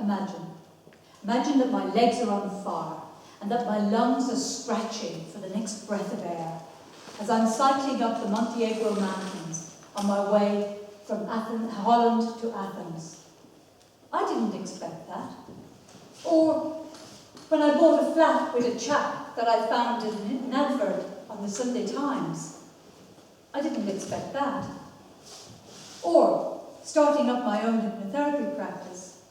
Imagine that my legs are on fire and that my lungs are scratching for the next breath of air as I'm cycling up the Montenegro Mountains on my way from Holland to Athens. I didn't expect that. Or when I bought a flat with a chap that I found in an advert on the Sunday Times. I didn't expect that. Or starting up my own hypnotherapy practice.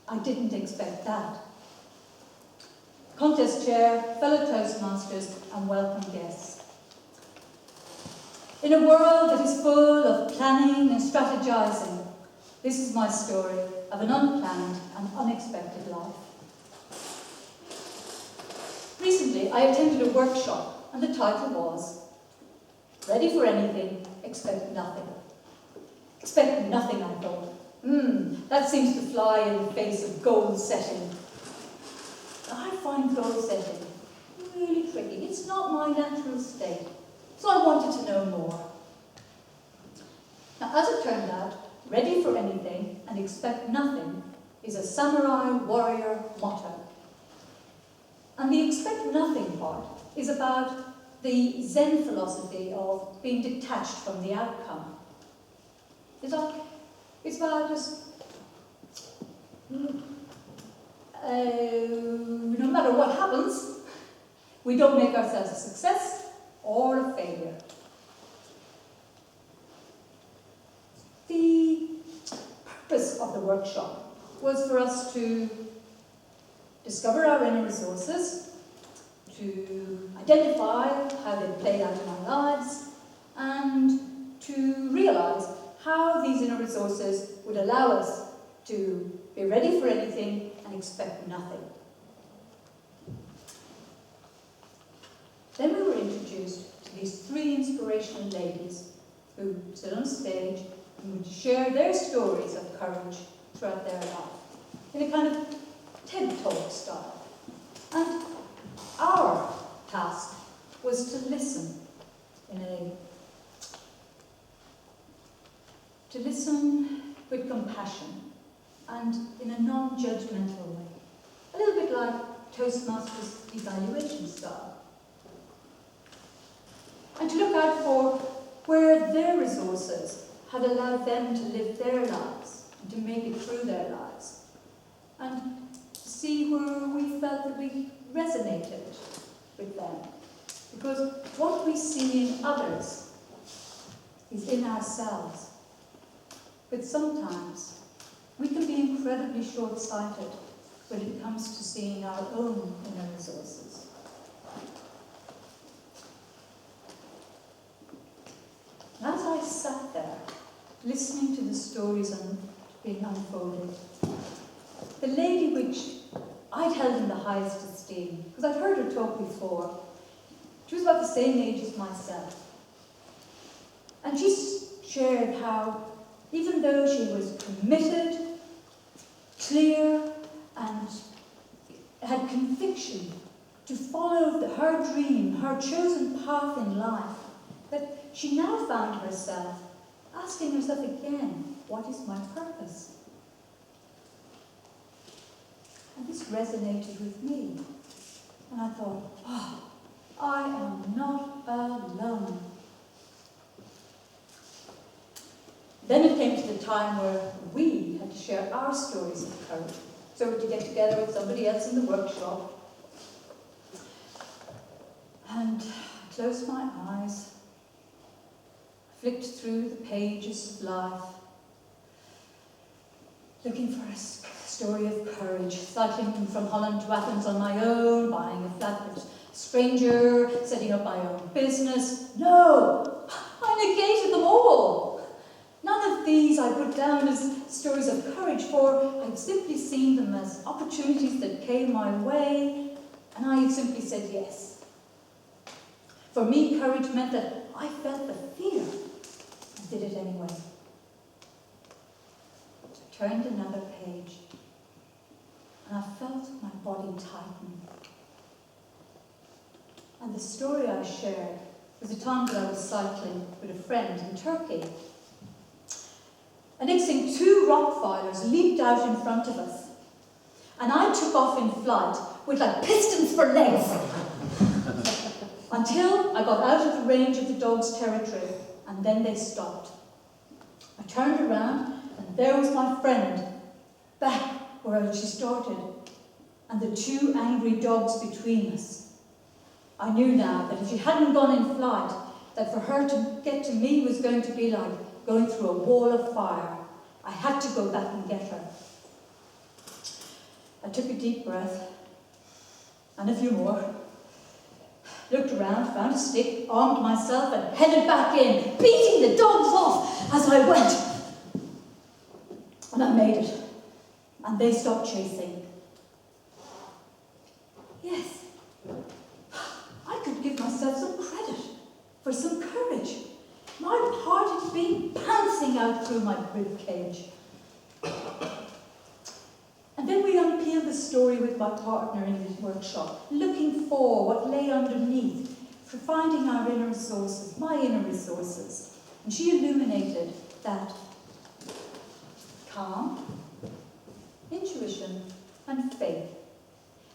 I didn't expect that. Contest chair, fellow Toastmasters, and welcome guests. In a world that is full of planning and strategizing, this is my story of an unplanned and unexpected life. Recently, I attended a workshop, and the title was Ready for Anything, Expect Nothing. Expect nothing, I thought. That seems to fly in the face of goal setting. I find goal setting really tricky. It's not my natural state, so I wanted to know more. Now, as it turned out, ready for anything and expect nothing is a samurai warrior motto. And the expect nothing part is about the Zen philosophy of being detached from the outcome. It's about just, no matter what happens, we don't make ourselves a success or a failure. The purpose of the workshop was for us to discover our inner resources, to identify how they played out in our lives, and to realise how these inner resources would allow us to be ready for anything and expect nothing. Then we were introduced to these three inspirational ladies who stood on stage and would share their stories of courage throughout their life in a kind of TED Talk style. And our task was to listen with compassion and in a non-judgmental way. A little bit like Toastmasters evaluation style. And to look out for where their resources had allowed them to live their lives and to make it through their lives. And to see where we felt that we resonated with them. Because what we see in others is in ourselves. But sometimes we can be incredibly short-sighted when it comes to seeing our own inner resources. And as I sat there, listening to the stories being unfolded, the lady which I'd held in the highest esteem, because I'd heard her talk before, she was about the same age as myself. And she shared how, even though she was committed, clear, and had conviction to follow her dream, her chosen path in life, that she now found herself asking herself again, what is my purpose? And this resonated with me. And I thought, I am not alone. Then it came to the time where we had to share our stories of courage. So to get together with somebody else in the workshop. And I closed my eyes, flicked through the pages of life, looking for a story of courage, cycling from Holland to Athens on my own, buying a flat with a stranger, setting up my own business. No! I negated them all. None of these I put down as stories of courage, for I'd simply seen them as opportunities that came my way, and I simply said yes. For me, courage meant that I felt the fear and did it anyway. I turned another page, and I felt my body tighten. And the story I shared was a time that I was cycling with a friend in Turkey. And next thing, two rock filers leaped out in front of us. and I took off in flight with like pistons for legs until I got out of the range of the dog's territory, and then they stopped. I turned around, and there was my friend, back where she started, and the two angry dogs between us. I knew now that if she hadn't gone in flight, that for her to get to me was going to be like going through a wall of fire. I had to go back and get her. I took a deep breath, and a few more. Looked around, found a stick, armed myself, and headed back in, beating the dogs off as I went. And I made it, and they stopped chasing. Yes, I could give myself some credit for some courage. My heart had been pouncing out through my rib cage. And then we unpeeled the story with my partner in the workshop, looking for what lay underneath, for finding our inner resources, my inner resources. And she illuminated that calm, intuition, and faith.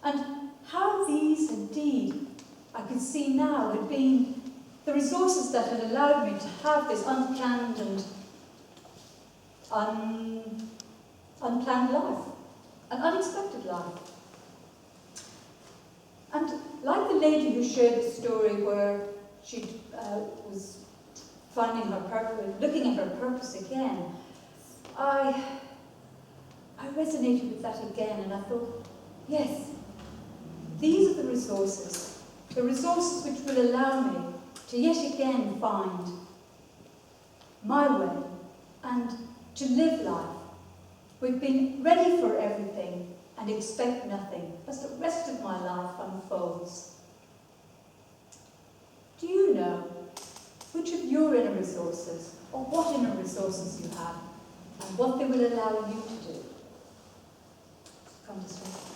And how these indeed, I could see now, had been the resources that had allowed me to have this unplanned and unplanned life, an unexpected life. And like the lady who shared the story where she was finding her purpose, looking at her purpose again, I resonated with that again, and I thought, yes, these are the resources which will allow me to yet again find my way and to live life with being ready for everything and expect nothing as the rest of my life unfolds. Do you know which of your inner resources, or what inner resources you have, and what they will allow you to do? Come this way.